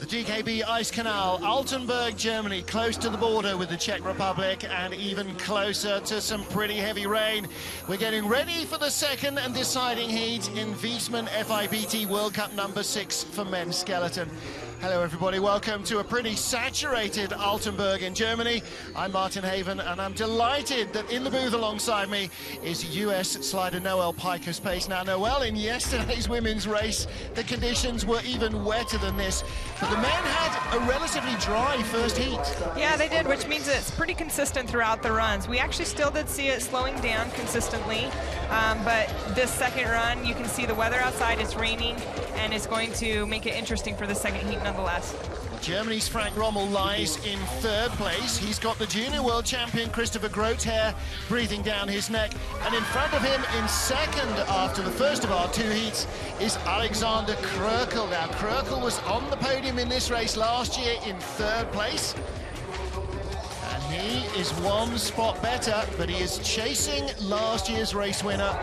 The DKB Ice Canal, Altenberg, Germany, close to the border with the Czech Republic and even closer to some pretty heavy rain. We're getting ready for the second and deciding heat in Wiesmann FIBT World Cup number 6 for men's skeleton. Hello everybody, welcome to a pretty saturated Altenberg in Germany. I'm Martin Haven and I'm delighted that in the booth alongside me is US slider Noelle Pikus-Pace. Now Noelle, in yesterday's women's race, the conditions were even wetter than this, but the men had a relatively dry first heat. Yeah, they did, which means it's pretty consistent throughout the runs. We actually still did see it slowing down consistently, but this second run, you can see the weather outside, it's raining, and it's going to make it interesting for the second heat nonetheless. Germany's Frank Rommel lies in third place. He's got the junior world champion Christopher Groth's hair breathing down his neck. And in front of him in second after the first of our two heats is Alexander Krökel. Now, Krökel was on the podium in this race last year in third place. And he is one spot better, but he is chasing last year's race winner,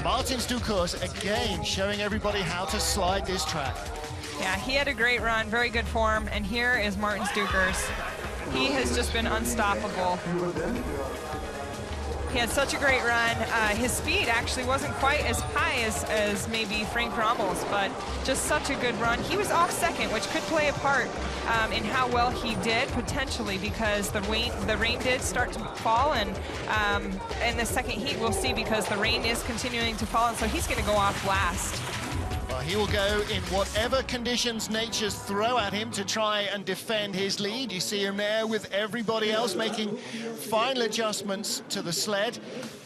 Martin Stukers, again showing everybody how to slide this track. Yeah, he had a great run, very good form, and here is Martin Stukers. He has just been unstoppable. He had such a great run. His speed actually wasn't quite as high as maybe Frank Rommel's, but just such a good run. He was off second, which could play a part in how well he did, potentially, because the rain did start to fall, and in the second heat we'll see, because the rain is continuing to fall, and so he's going to go off last. Well, he will go in whatever conditions nature's throw at him to try and defend his lead. You see him there with everybody else making final adjustments to the sled.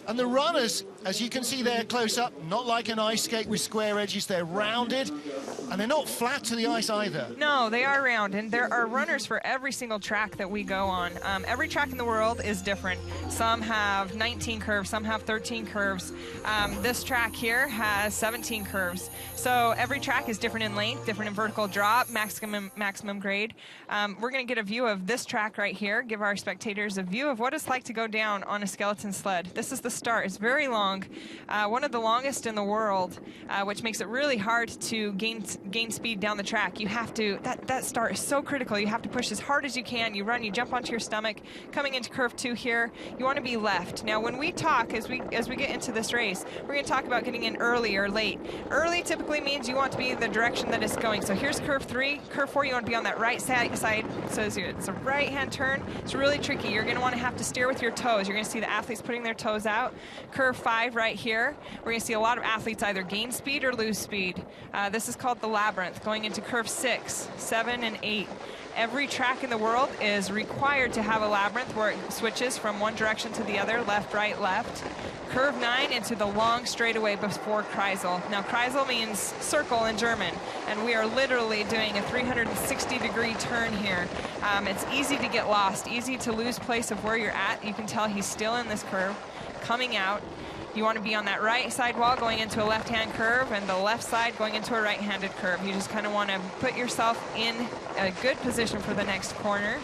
And the runners, as you can see there close up, not like an ice skate with square edges, they're rounded, and they're not flat to the ice either. No, they are round, and there are runners for every single track that we go on. Every track in the world is different. Some have 19 curves, some have 13 curves. This track here has 17 curves. So every track is different in length, different in vertical drop, maximum grade. We're going to get a view of this track right here, give our spectators a view of what it's like to go down on a skeleton sled. This is the start. It's very long, one of the longest in the world, which makes it really hard to gain speed down the track. You have to, that start is so critical. You have to push as hard as you can. You run, you jump onto your stomach. Coming into curve 2 here, you want to be left. Now when we talk, as we get into this race, we're going to talk about getting in early or late. Early typically means you want to be the direction that it's going. So here's curve 3. Curve 4, you want to be on that right side. So it's a right hand turn. It's really tricky. You're going to want to have to steer with your toes. You're going to see the athletes putting their toes out. Curve 5 right here, we're going to see a lot of athletes either gain speed or lose speed. This is called the labyrinth. Going into curve 6, 7, and 8. Every track in the world is required to have a labyrinth where it switches from one direction to the other, left, right, left. Curve 9 into the long straightaway before Kreisel. Now Kreisel means circle in German, and we are literally doing a 360-degree turn here. It's easy to get lost, easy to lose place of where you're at. You can tell he's still in this curve. Coming out, you want to be on that right side wall going into a left-hand curve, and the left side going into a right-handed curve. You just kind of want to put yourself in a good position for the next corner.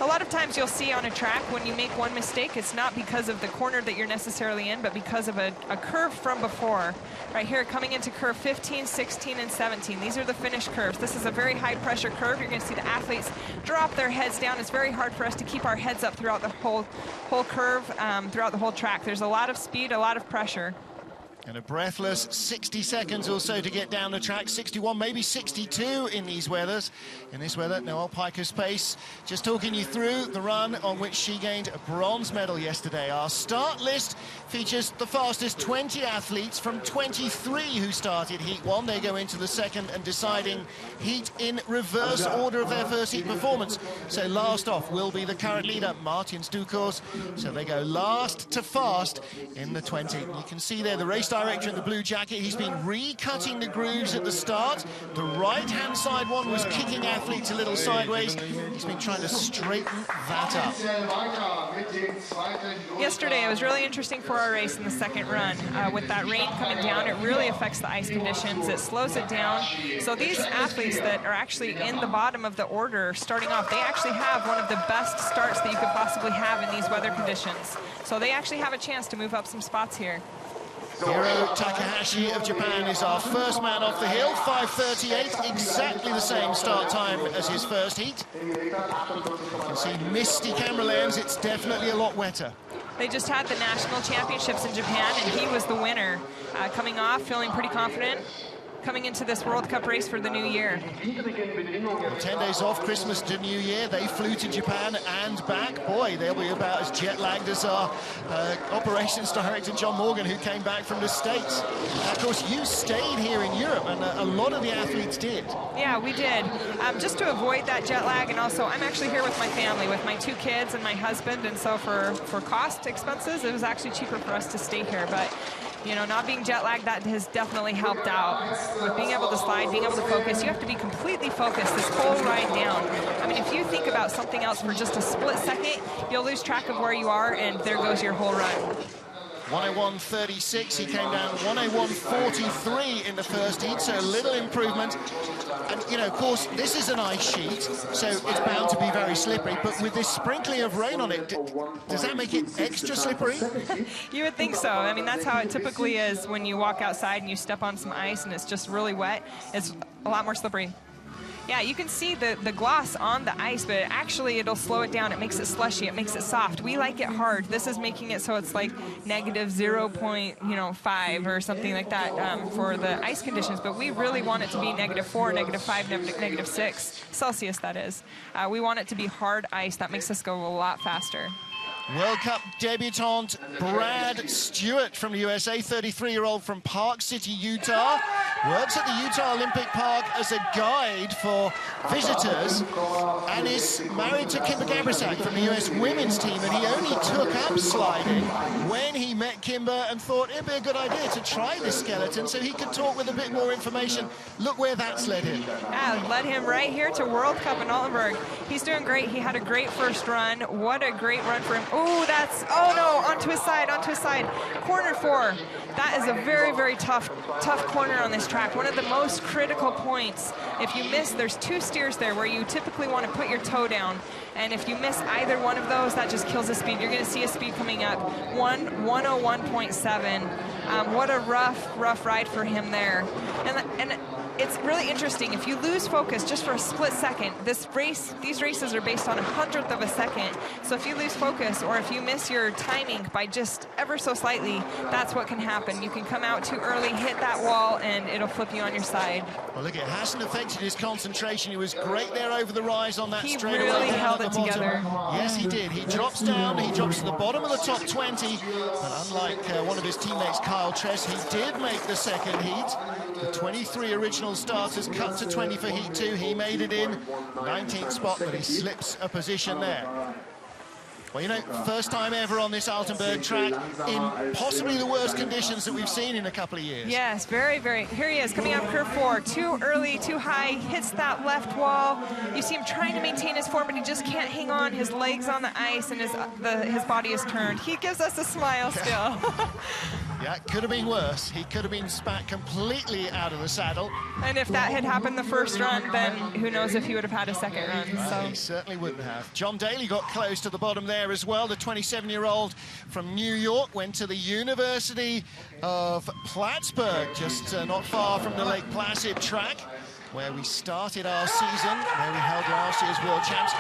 A lot of times you'll see on a track when you make one mistake, it's not because of the corner that you're necessarily in, but because of a curve from before. Right here, coming into curve 15, 16, and 17. These are the finish curves. This is a very high-pressure curve. You're going to see the athletes drop their heads down. It's very hard for us to keep our heads up throughout the whole curve, throughout the whole track. There's a lot of speed, a lot of pressure. And a breathless 60 seconds or so to get down the track, 61, maybe 62 in these weathers. In this weather, Noelle Pikus-Pace just talking you through the run on which she gained a bronze medal yesterday. Our start list features the fastest 20 athletes from 23 who started Heat 1. They go into the second and deciding heat in reverse order of their first heat performance. So last off will be the current leader, Martin Stukers. So they go last to fast in the 20. You can see there the race director in the blue jacket. He's been recutting the grooves at the start. The right-hand side one was kicking athletes a little sideways. He's been trying to straighten that up. Yesterday, it was really interesting for our race in the second run. With that rain coming down, it really affects the ice conditions. It slows it down. So these athletes that are actually in the bottom of the order starting off, they actually have one of the best starts that you could possibly have in these weather conditions. So they actually have a chance to move up some spots here. Hiro Takahashi of Japan is our first man off the hill, 5:38, exactly the same start time as his first heat. You can see misty camera lens, it's definitely a lot wetter. They just had the national championships in Japan, and he was the winner. Coming off, feeling pretty confident, coming into this World Cup race for the new year. Well, 10 days off, Christmas to New Year. They flew to Japan and back. Boy, they'll be about as jet-lagged as our operations director, John Morgan, who came back from the States. And of course, you stayed here in Europe, and a lot of the athletes did. Yeah, we did. Just to avoid that jet lag, and also I'm actually here with my family, with my 2 kids and my husband, and so for cost expenses, it was actually cheaper for us to stay here. But you know, not being jet lagged, that has definitely helped out. With being able to slide, being able to focus, you have to be completely focused this whole ride down. I mean, if you think about something else for just a split second, you'll lose track of where you are, and there goes your whole run. 101.36, he came down 101.43 in the first heat, so a little improvement. And, you know, of course, this is an ice sheet, so it's bound to be very slippery, but with this sprinkling of rain on it, does that make it extra slippery? You would think so. I mean, that's how it typically is when you walk outside and you step on some ice and it's just really wet. It's a lot more slippery. Yeah, you can see the gloss on the ice, but actually it'll slow it down. It makes it slushy. It makes it soft. We like it hard. This is making it so it's like negative 0.5 or something like that for the ice conditions. But we really want it to be -4, -5, -6 Celsius, that is. We want it to be hard ice. That makes us go a lot faster. World Cup debutant Brad Stewart from the USA, 33-year-old from Park City, Utah. Works at the Utah Olympic Park as a guide for visitors and is married to Kimber Gabrisak from the US women's team, and he only took up sliding when he met Kimber and thought it'd be a good idea to try this skeleton so he could talk with a bit more information. Look where that's led him. Yeah, led him right here to World Cup in Altenberg. He's doing great. He had a great first run. What a great run for him. Oh no, onto his side, onto his side. Corner 4. That is a very, very tough corner on this track. One of the most critical points. If you miss, there's 2 steers there where you typically want to put your toe down. And if you miss either one of those, that just kills the speed. You're going to see a speed coming up, 101.7. What a rough ride for him there. And it's really interesting. If you lose focus just for a split second, these races are based on 1/100th of a second. So if you lose focus or if you miss your timing by just ever so slightly, that's what can happen. You can come out too early, hit that wall, and it'll flip you on your side. Well, look, it hasn't affected his concentration. He was great there over the rise on that straightaway. He really held it together. Yes, he did. He drops down. He drops to the bottom of the top 20. But unlike one of his teammates, Kyle Tress, he did make the second heat. The 23 original starters cut to 20 for heat 2. He made it in 19th spot, but he slips a position there. Well, you know, first time ever on this Altenberg track in possibly the worst conditions that we've seen in a couple of years. Yes, very, very. Here he is coming up curve 4. Too early, too high, hits that left wall. You see him trying to maintain his form, but he just can't hang on. His legs on the ice and his body is turned. He gives us a smile still. Yeah, it could have been worse. He could have been spat completely out of the saddle. And if that had happened the first run, then who knows if he would have had a second run. So. He certainly wouldn't have. John Daly got close to the bottom there as well. The 27-year-old from New York went to the University of Plattsburgh, just not far from the Lake Placid track, where we started our season, where we held last year's World Champs.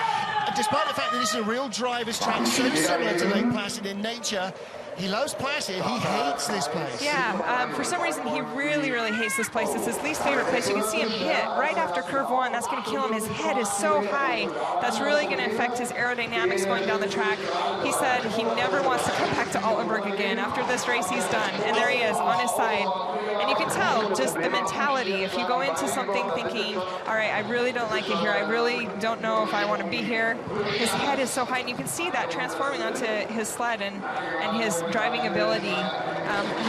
And despite the fact that this is a real driver's track, so similar to Lake Placid in nature, he loves Placid. He hates this place. Yeah, for some reason, he really, really hates this place. It's his least favorite place. You can see him hit right after curve 1. That's going to kill him. His head is so high. That's really going to affect his aerodynamics going down the track. He said he never wants to come back to Altenberg again. After this race, he's done. And there he is on his side. And you can tell just the mentality. If you go into something thinking, all right, I really don't like it here. I really don't know if I want to be here. His head is so high. And you can see that transforming onto his sled and his driving ability.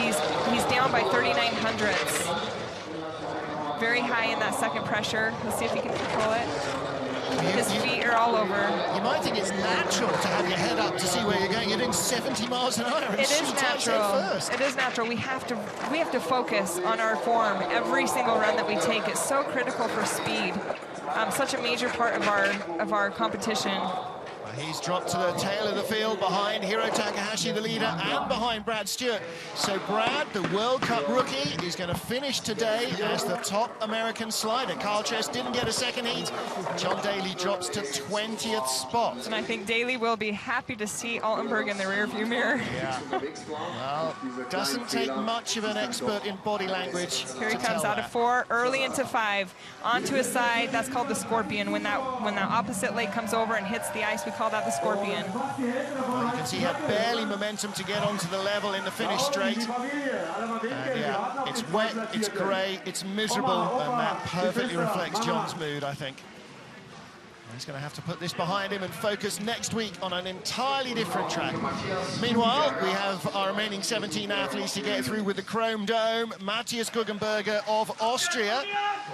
He's down by 39/100ths. Very high in that second pressure. Let's see if he can control it. His feet are all over. You might think it's natural to have your head up to see where you're going. You're doing 70 miles an hour. It is natural. It is natural. We have to focus on our form every single run that we take. It's so critical for speed. Such a major part of our competition. He's dropped to the tail of the field behind Hiro Takahashi, the leader, and behind Brad Stewart. So Brad, the World Cup rookie, is going to finish today as the top American slider. Kyle Chess didn't get a second heat. John Daly drops to 20th spot. And I think Daly will be happy to see Altenberg in the rearview mirror. Yeah. Well, doesn't take much of an expert in body language. Here he comes out of 4, early into 5, onto his side. That's called the scorpion. When that opposite leg comes over and hits the ice, we call that the scorpion. Well, you can see he had barely momentum to get onto the level in the finish straight. And yeah, it's wet, it's grey, it's miserable, and that perfectly reflects John's mood, I think. He's going to have to put this behind him and focus next week on an entirely different track. Meanwhile, we have our remaining 17 athletes to get through with the Chrome Dome. Matthias Guggenberger of Austria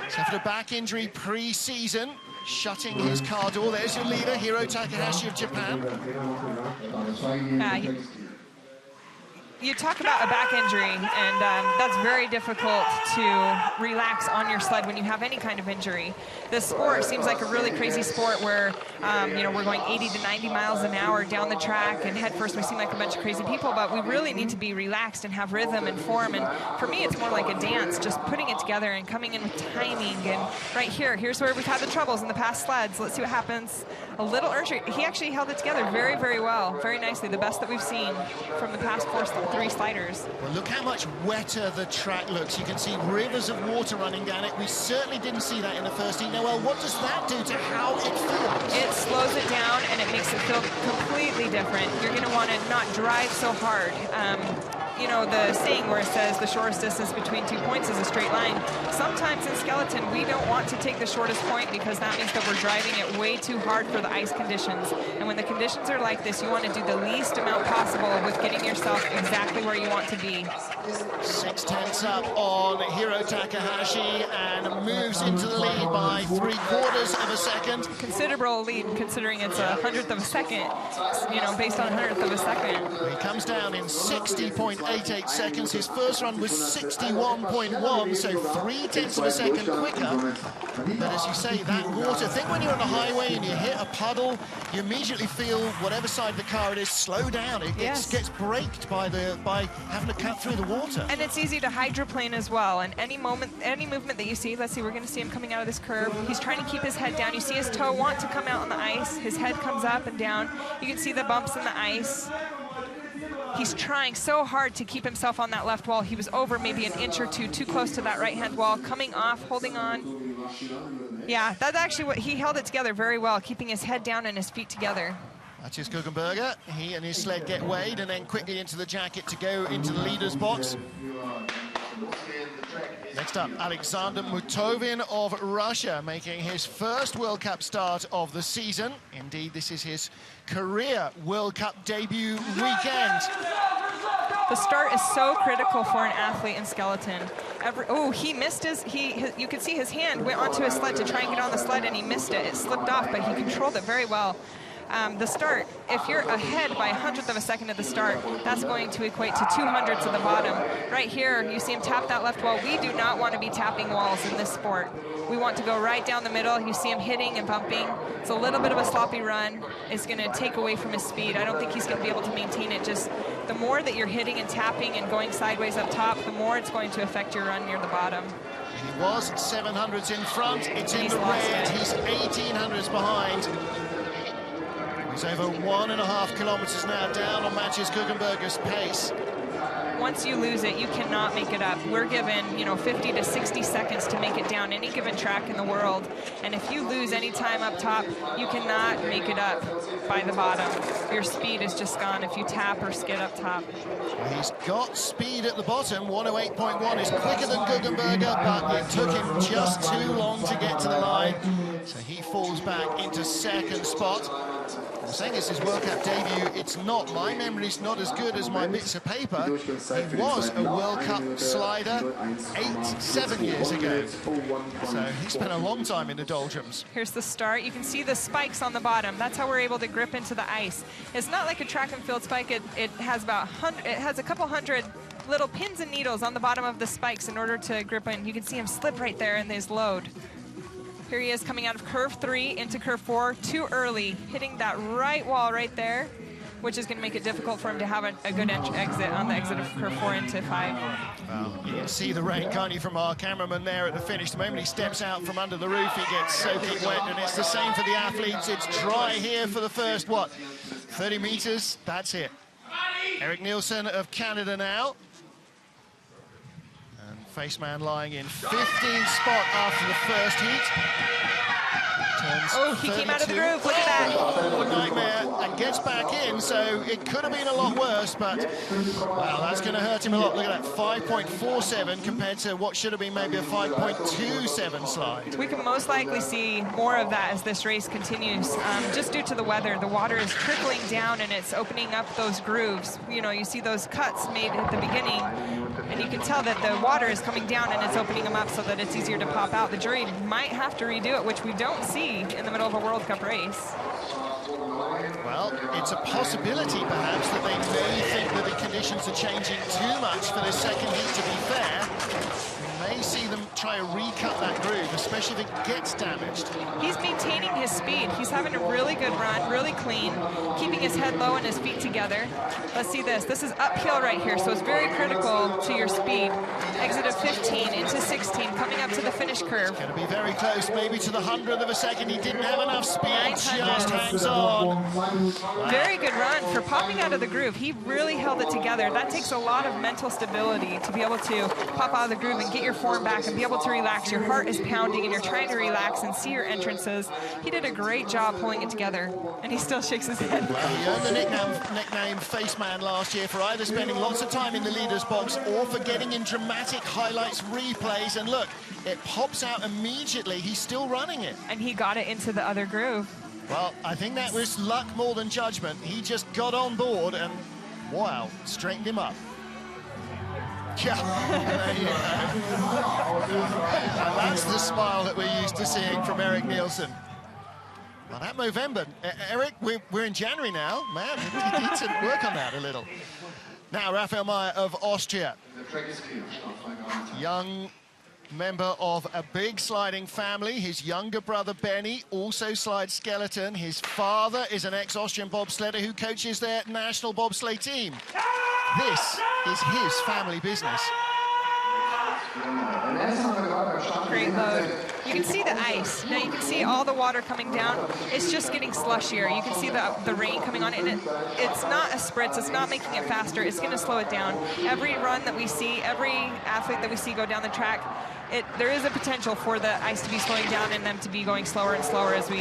suffered a back injury pre-season, shutting his car door. There's your leader, Hiro Takahashi of Japan. You talk about a back injury, and that's very difficult to relax on your sled when you have any kind of injury. This sport seems like a really crazy sport where, you know, we're going 80 to 90 miles an hour down the track, and head first we seem like a bunch of crazy people, but we really need to be relaxed and have rhythm and form. And for me, it's more like a dance, just putting it together and coming in with timing. And right here, here's where we've had the troubles in the past sleds. Let's see what happens. A little urgency. He actually held it together very, very well, very nicely. The best that we've seen from the past 3 sliders. Well, look how much wetter the track looks. You can see rivers of water running down it. We certainly didn't see that in the first heat. Now, well, what does that do to how it feels? It slows it down and it makes it feel completely different. You're going to want to not drive so hard. You know, the saying where it says the shortest distance between 2 points is a straight line. Sometimes in skeleton, we don't want to take the shortest point because that means that we're driving it way too hard for the ice conditions. And when the conditions are like this, you want to do the least amount possible with getting yourself exactly where you want to be. 6/10 up on Hiro Takahashi and moves into the lead by 3/4 of a second. Considerable lead considering it's a 100th of a second, you know, based on a 100th of a second. He comes down in 60.88 seconds. His first run was 61.1, so 3/10 of a second quicker. But as you say, that water, think when you're on a highway and you hit a puddle, you immediately feel whatever side of the car it is slow down. It gets braked by having to cut through the water. And it's easy to hydroplane as well. And any movement that you see, let's see, we're going to see him coming out of this curve. He's trying to keep his head down. You see his toe want to come out on the ice. His head comes up and down. You can see the bumps in the ice. He's trying so hard to keep himself on that left wall. He was over maybe an inch or two too close to that right-hand wall, coming off, holding on. Yeah, that's actually what he held it together very well, keeping his head down and his feet together. Matthias Guggenberger, he and his sled get weighed and then quickly into the jacket to go into the leader's box. Next up, Alexander Mutovin of Russia, making his first World Cup start of the season. Indeed, this is his career World Cup debut weekend. The start is so critical for an athlete in skeleton. He missed you could see his hand went onto his sled to try and get on the sled and he missed it. It slipped off, but he controlled it very well. The start, if you're ahead by 100th of a second at the start, that's going to equate to 200ths at the bottom. Right here, you see him tap that left wall. We do not want to be tapping walls in this sport. We want to go right down the middle. You see him hitting and bumping. It's a little bit of a sloppy run. It's going to take away from his speed. I don't think he's going to be able to maintain it. Just the more that you're hitting and tapping and going sideways up top, the more it's going to affect your run near the bottom. He was 700ths in front. It's in the red. He's 1800ths behind. He's over 1.5 kilometers now down on Matthias Guggenberger's pace. Once you lose it, you cannot make it up. We're given, you know, 50 to 60 seconds to make it down any given track in the world. And if you lose any time up top, you cannot make it up by the bottom. Your speed is just gone if you tap or skid up top. He's got speed at the bottom. 108.1 is quicker than Guggenberger, but it took him just too long to get to the line. So he falls back into second spot. I'm saying it's his World Cup debut. It's not. My memory's not as good as my bits of paper. He was a World Cup slider 7 years ago. So he spent a long time in the doldrums. Here's the start. You can see the spikes on the bottom. That's how we're able to grip into the ice. It's not like a track and field spike. It has a couple hundred little pins and needles on the bottom of the spikes in order to grip in. You can see him slip right there in his load. Here he is coming out of curve 3 into curve 4, too early, hitting that right wall right there, which is going to make it difficult for him to have a good exit on the exit of curve 4 into 5. Well, you can see the rain, can't you, from our cameraman there at the finish. The moment he steps out from under the roof, he gets soaking wet, and it's the same for the athletes. It's dry here for the first, 30 meters? That's it. Erik Nielsen of Canada now. And Faceman lying in 15th spot after the first heat. Oh, he came out of the groove, look at that. Oh, nightmare, and gets back in, so it could have been a lot worse, but, wow, that's going to hurt him a lot. Look at that, 5.47 compared to what should have been maybe a 5.27 slide. We can most likely see more of that as this race continues, just due to the weather. The water is trickling down, and it's opening up those grooves. You know, you see those cuts made at the beginning, and you can tell that the water is coming down, and it's opening them up so that it's easier to pop out. The jury might have to redo it, which we don't see in the middle of a World Cup race. Well, it's a possibility, perhaps, that they may think that the conditions are changing too much for this second heat to be fair. We may see them try to recut that groove, especially if it gets damaged. He's maintaining his speed. He's having a really good run, really clean, keeping his head low and his feet together. Let's see this. This is uphill right here, so it's very critical to your speed. Exit of 15 into 16, coming up to the finish curve. It's going to be very close, maybe to the 100th of a second. He didn't have enough speed, just hangs on. Very good run for popping out of the groove. He really held it together. That takes a lot of mental stability to be able to pop out of the groove and get your form back and be able to relax. Your heart is pounding and you're trying to relax and see your entrances. He did a great job pulling it together, and he still shakes his head. Well, he earned the nickname Faceman last year for either spending lots of time in the leader's box or for getting in dramatic highlights replays. And look, it pops out immediately. He's still running it. And he got it into the other groove. Well, I think that was luck more than judgment. He just got on board and, wow, straightened him up. Yeah, there you go. And that's the smile that we're used to seeing from Erik Nielsen. Well, that Movember, Erik, we're in January now. Man, we need to work on that a little. Now, Raphael Meyer of Austria. Young member of a big sliding family. His younger brother, Benny, also slides skeleton. His father is an ex-Austrian bobsledder who coaches their national bobsleigh team. This is his family business. Great load. You can see the ice. Now you can see all the water coming down. It's just getting slushier. You can see the rain coming on, and it's not a spritz. It's not making it faster. It's going to slow it down. Every run that we see, every athlete that we see go down the track, there is a potential for the ice to be slowing down and them to be going slower and slower as we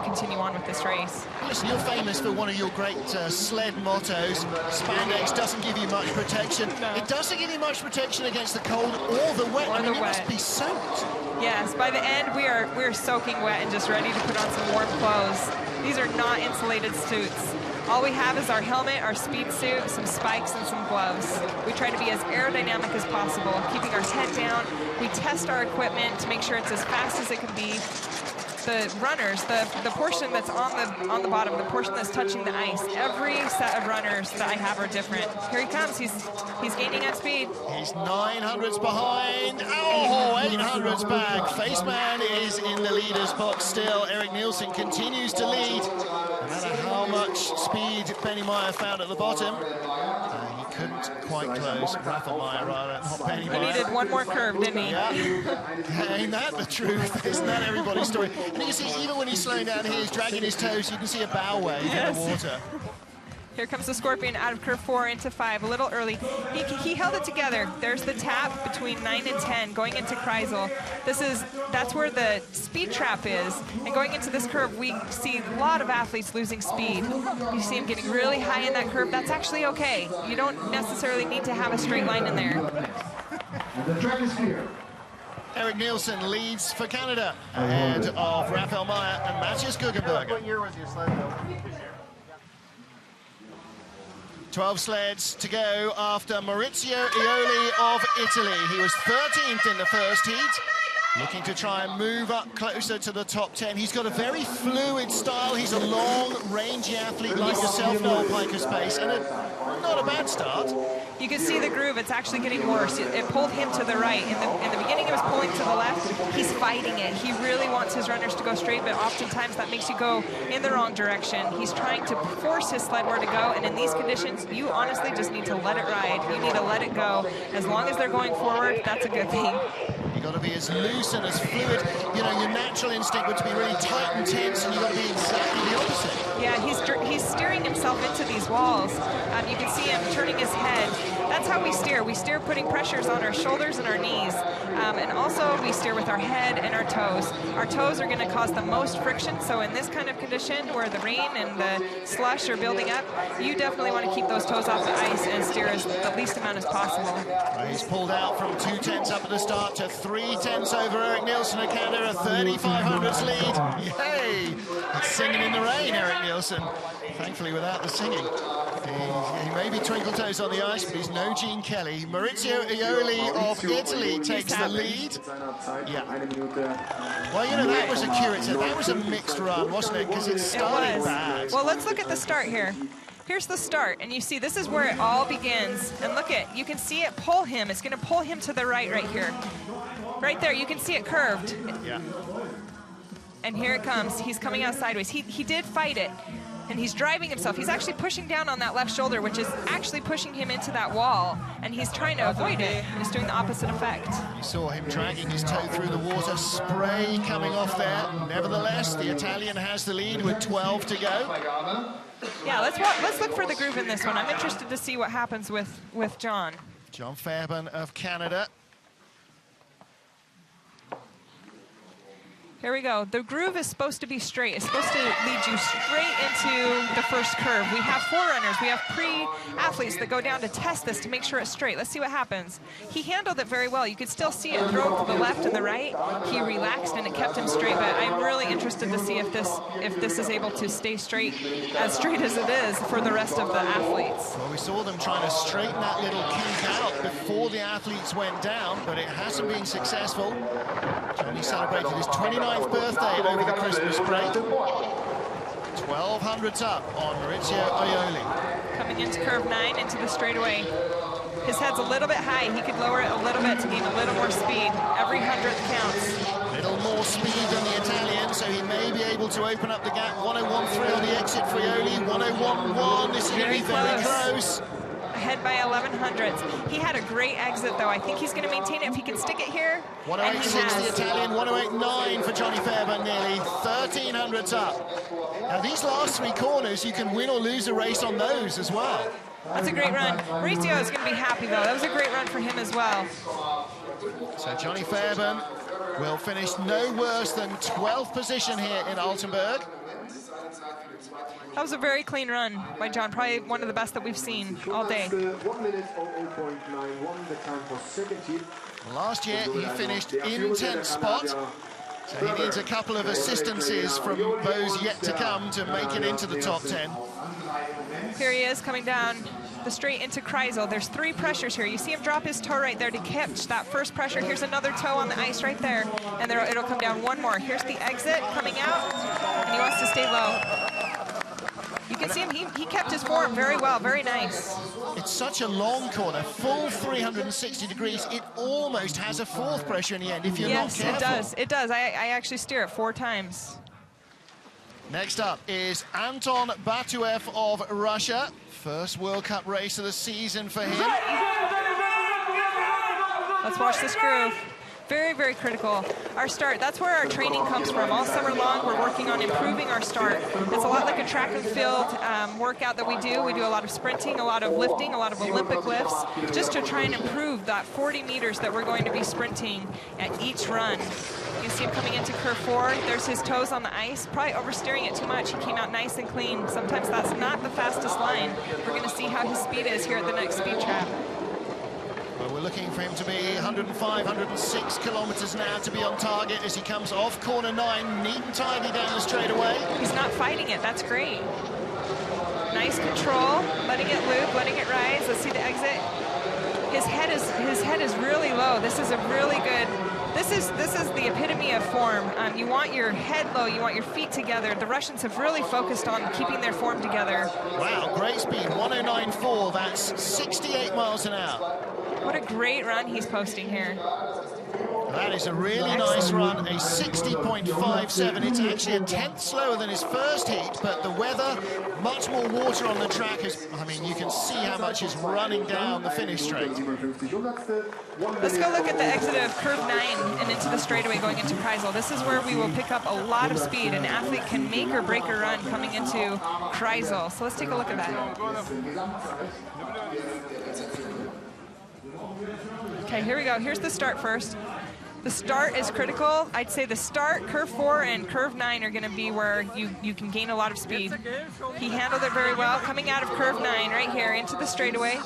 continue on with this race. Listen, you're famous for one of your great sled mottos. Spandex doesn't give you much protection. No. It doesn't give you much protection against the cold or the wet. It must be soaked. Yes, by the end we are soaking wet and just ready to put on some warm clothes. These are not insulated suits. All we have is our helmet, our speed suit, some spikes, and some gloves. We try to be as aerodynamic as possible, keeping our head down. We test our equipment to make sure it's as fast as it can be. The runners, the portion that's on the bottom, the portion that's touching the ice, every set of runners that I have are different. Here he comes. He's gaining at speed. He's 900s behind. Oh, 800s back. Faceman is in the leader's box still. Erik Nielsen continues to lead. No matter how much speed Benny Meyer found at the bottom, he couldn't quite close. Raphael Meyer, rather, not Benny Meyer. He needed one more curve, didn't he? Yeah. Ain't that the truth? Isn't that everybody's story? And you can see, even when he's slowing down here, he's dragging his toes, you can see a bow wave in the water. Here comes the Scorpion out of curve 4 into 5, a little early. He held it together. There's the tap between 9 and 10 going into Kreisel. That's where the speed trap is. And going into this curve, we see a lot of athletes losing speed. You see them getting really high in that curve. That's actually okay. You don't necessarily need to have a straight line in there. The track is clear. Erik Nielsen leads for Canada ahead of Raphael Meyer and Matthias Guggenberger. What year was your sled though? 12 sleds to go after Maurizio Ioli of Italy. He was 13th in the first heat. Looking to try and move up closer to the top 10. He's got a very fluid style. He's a long, rangy athlete like yourself, Noel Piker's pace, and not a bad start. You can see the groove. It's actually getting worse. It pulled him to the right. In the beginning, it was pulling to the left. He's fighting it. He really wants his runners to go straight, but oftentimes that makes you go in the wrong direction. He's trying to force his sled where to go, and in these conditions, you honestly just need to let it ride. You need to let it go. As long as they're going forward, that's a good thing. You've got to be as loose and as fluid. You know, your natural instinct would to be really tight and tense, and you've got to be exactly the opposite. Yeah, he's steering himself into these walls. You can see him turning his head. That's how we steer. We steer putting pressures on our shoulders and our knees. And also we steer with our head and our toes. Our toes are going to cause the most friction. So in this kind of condition where the rain and the slush are building up, you definitely want to keep those toes off the ice and steer the least amount as possible. Well, he's pulled out from 2/10 up at the start to 3/10 over Eric Nielsen of Canada, a 3,500s lead. Yay! It's singing in the rain, Eric Nielsen. Thankfully without the singing. He may be twinkle toes on the ice, but he's no Gene Kelly. Maurizio Aioli of Italy takes the lead. Yeah. Well, you know, that was a curative. That was a mixed run, wasn't it? Because it started bad. Well, let's look at the start here. Here's the start, and you see this is where it all begins. And look at, you can see it pull him. It's going to pull him to the right here. Right there, you can see it curved. Yeah. And here it comes. He's coming out sideways. He did fight it. And he's driving himself. He's actually pushing down on that left shoulder, which is actually pushing him into that wall. And he's trying to avoid it. And it's doing the opposite effect. You saw him dragging his toe through the water, spray coming off there. Nevertheless, the Italian has the lead with 12 to go. Yeah, let's look for the groove in this one. I'm interested to see what happens with John. John Fairbairn of Canada. Here we go. The groove is supposed to be straight. It's supposed to lead you straight into the first curve. We have forerunners. We have pre-athletes that go down to test this to make sure it's straight. Let's see what happens. He handled it very well. You could still see it throw to the left and the right. He relaxed and it kept him straight, but I'm really interested to see if this is able to stay straight as it is for the rest of the athletes. Well, we saw them trying to straighten that little kink out before the athletes went down, but it hasn't been successful. Johnny celebrated his 29th birthday over the Christmas break. 1200s up on Maurizio Aioli. Coming into curve 9 into the straightaway. His head's a little bit high. He could lower it a little bit to gain a little more speed. Every 100th counts. A little more speed than the Italian, so he may be able to open up the gap. 101.3 on the exit for Aioli. 101.1. This is going to be very close. Ahead by 1100ths. He had a great exit, though. I think he's going to maintain it if he can stick it here. 108.6 the Italian, 108.9 for Johnny Fairbairn, nearly 1300s up. Now, these last three corners, you can win or lose a race on those as well. That's a great run. Maurizio is going to be happy, though. That was a great run for him as well. So Johnny Fairbairn will finish no worse than 12th position here in Altenberg. That was a very clean run by John, probably one of the best that we've seen all day. Last year, he finished in 10th spot, so he needs a couple of assistances from those yet to come to make it into the top 10. Here he is coming down the straight into Kreisel. There's 3 pressures here. You see him drop his toe right there to catch that first pressure. Here's another toe on the ice right there, and there it'll come down one more. Here's the exit coming out, and he wants to stay low. You can see him, he kept his form very well, very nice. It's such a long corner, full 360 degrees. It almost has a 4th pressure in the end if you're not careful. Yes, it does. I actually steer it 4 times. Next up is Anton Batuev of Russia. First World Cup race of the season for him. Let's watch this groove. Very, very critical. Our start, that's where our training comes from. All summer long, we're working on improving our start. It's a lot like a track and field workout that we do. We do a lot of sprinting, a lot of lifting, a lot of Olympic lifts, just to try and improve that 40 meters that we're going to be sprinting at each run. You see him coming into curve 4. There's his toes on the ice, probably oversteering it too much. He came out nice and clean. Sometimes that's not the fastest line. We're going to see how his speed is here at the next speed trap. Well, we're looking for him to be 105, 106 kilometers now to be on target as he comes off corner 9, neat and tidy down the straightaway. He's not fighting it. That's great. Nice control, letting it loop, letting it rise. Let's see the exit. his head is really low. This is a really good. This is the epitome of form. You want your head low, you want your feet together. The Russians have really focused on keeping their form together. Wow, great speed, 109.4. That's 68 miles an hour. What a great run he's posting here. That is a really nice run, a 60.57. It's actually a tenth slower than his first heat, but the weather, much more water on the track. I mean, you can see how much is running down the finish straight. Let's go look at the exit of curve 9 and into the straightaway going into Kreisel. This is where we will pick up a lot of speed. An athlete can make or break a run coming into Kreisel. So let's take a look at that. Okay, here we go. Here's the start first. The start is critical. I'd say the start, curve 4 and curve 9 are going to be where you can gain a lot of speed. He handled it very well. Coming out of curve 9 right here into the straightaway,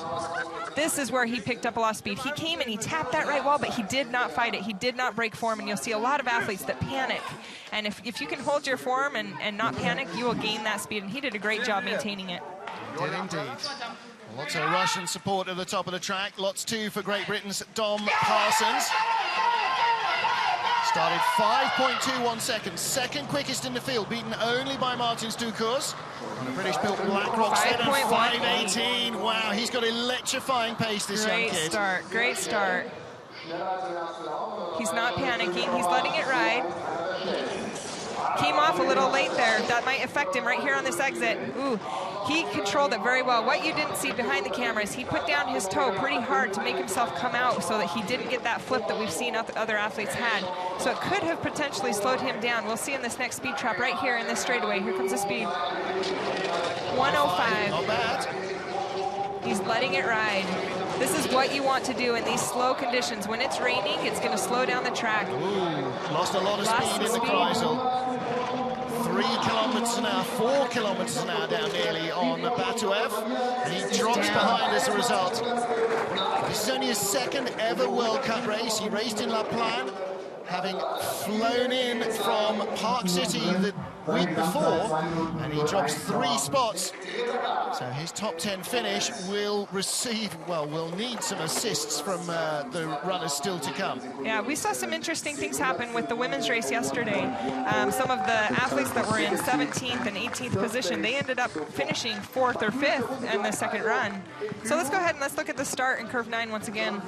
this is where he picked up a lot of speed. He came and he tapped that right wall, but he did not fight it. He did not break form, and you'll see a lot of athletes that panic. And if you can hold your form and not panic, you will gain that speed, and he did a great job maintaining it. He did indeed. Lots of Russian support at the top of the track. Lots too for Great Britain's Dom Parsons. Started 5.21 seconds, second quickest in the field, beaten only by Martin Stucours. On a British-built Blackrock sled at 5.18. Wow, he's got electrifying pace, this young kid. Great start, great start. He's not panicking, he's letting it ride. Came off a little late there. That might affect him right here on this exit. Ooh, he controlled it very well. What you didn't see behind the cameras, he put down his toe pretty hard to make himself come out so that he didn't get that flip that we've seen other athletes had. So it could have potentially slowed him down. We'll see in this next speed trap right here in this straightaway. Here comes the speed. 105. Not bad. He's letting it ride. This is what you want to do in these slow conditions. When it's raining, it's going to slow down the track. Ooh, lost a lot of speed in the Kreisel. 3 kilometers an hour, 4 kilometers an hour down nearly on Batuev, and he drops behind as a result. This is only his second ever World Cup race. He raced in La Plagne, having flown in from Park City the week before, and he drops 3 spots. So his top 10 finish will receive, well, will need some assists from the runners still to come. Yeah, we saw some interesting things happen with the women's race yesterday. Some of the athletes that were in 17th and 18th position, they ended up finishing 4th or 5th in the second run. So let's go ahead and let's look at the start in curve 9 once again.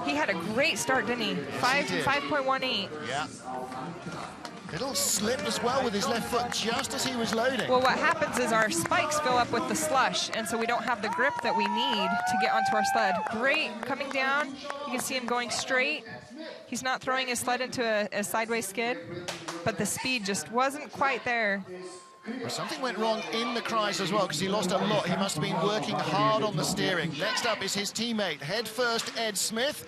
He had a great start, didn't he? 5.18. Yeah. Little slip as well with his left foot just as he was loading. Well, what happens is our spikes fill up with the slush, and so we don't have the grip that we need to get onto our sled. Great coming down. You can see him going straight. He's not throwing his sled into a sideways skid, but the speed just wasn't quite there. Well, something went wrong in the Kreisel as well, because he lost a lot. He must have been working hard on the steering. Next up is his teammate, head first Ed Smith.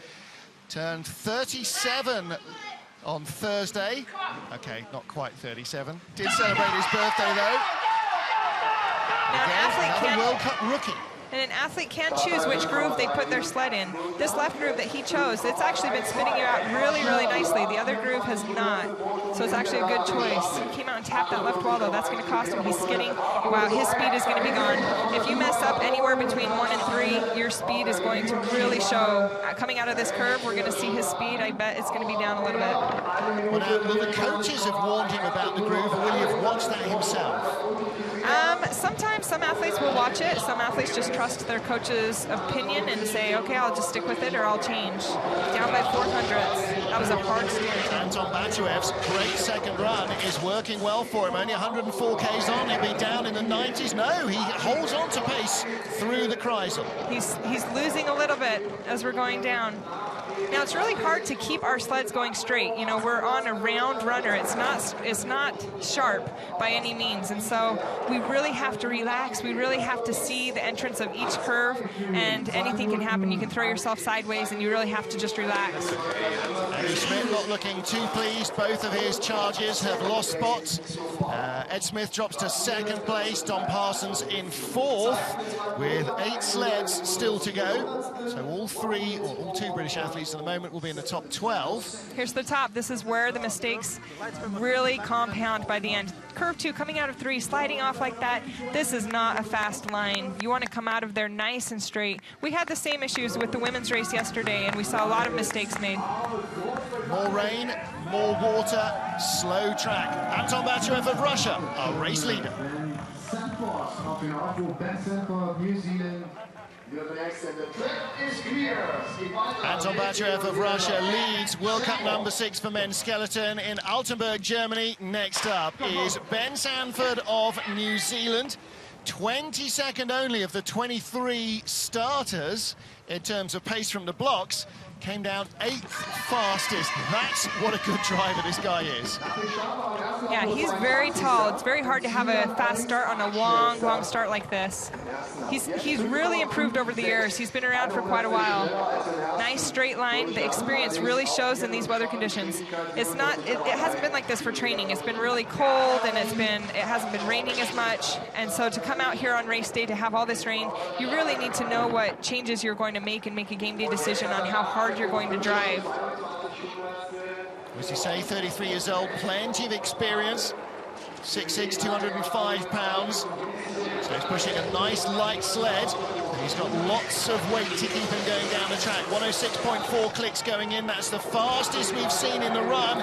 Turned 37 on Thursday. Okay, not quite 37. Did celebrate his birthday, though. Now, Again, another World Cup rookie. And an athlete can choose which groove they put their sled in. This left groove that he chose, it's actually been spinning you out really, really nicely. The other groove has not. So it's actually a good choice. He came out and tapped that left wall, though. That's going to cost him. He's skidding. Wow, his speed is going to be gone. If you mess up anywhere between 1 and 3, your speed is going to really show. Coming out of this curve, we're going to see his speed. I bet it's going to be down a little bit. Well, the coaches have warned him about the groove, or will he have watched that himself? Sometimes some athletes will watch it. Some athletes just trust their coach's opinion and say, okay, I'll just stick with it or I'll change. Down by 400ths. That was a hard steer. Anton Batuev's great second run is working well for him. Only 104 Ks on. He'll be down in the 90s. No, he holds on to pace through the Kreisel. He's losing a little bit as we're going down. Now, it's really hard to keep our sleds going straight. You know, we're on a round runner. It's not sharp by any means, and so we really have to relax. We really have to see the entrance of each curve, and anything can happen. You can throw yourself sideways, and you really have to just relax. Andy Smith not looking too pleased. Both of his charges have lost spots. Ed Smith drops to 2nd place. Dom Parsons in 4th with 8 sleds still to go. So all 2 British athletes at the moment will be in the top 12. Here's the top. This is where the mistakes really compound by the end. Curve 2 coming out of 3, sliding off like that. This is not a fast line. You want to come out of there nice and straight. We had the same issues with the women's race yesterday, and we saw a lot of mistakes made. More rain, more water, slow track. Anton Bachaev of Russia, our race leader. Anton Bachaev of Russia leads World Cup number 6 for men's skeleton in Altenberg, Germany. Next up is Ben Sanford of New Zealand. 22nd only of the 23 starters in terms of pace from the blocks. Came down 8th fastest. That's what a good driver this guy is. Yeah, he's very tall. It's very hard to have a fast start on a long start like this. He's really improved over the years. He's been around for quite a while. Nice straight line. The experience really shows in these weather conditions. It's not. It hasn't been like this for training. It's been really cold, and it hasn't been raining as much. And so to come out here on race day to have all this rain, you really need to know what changes you're going to make and make a game day decision on how hard you're going to drive. As you say, 33 years old, plenty of experience. 6'6", 205 pounds. So he's pushing a nice light sled. And he's got lots of weight to keep him going down the track. 106.4 clicks going in. That's the fastest we've seen in the run.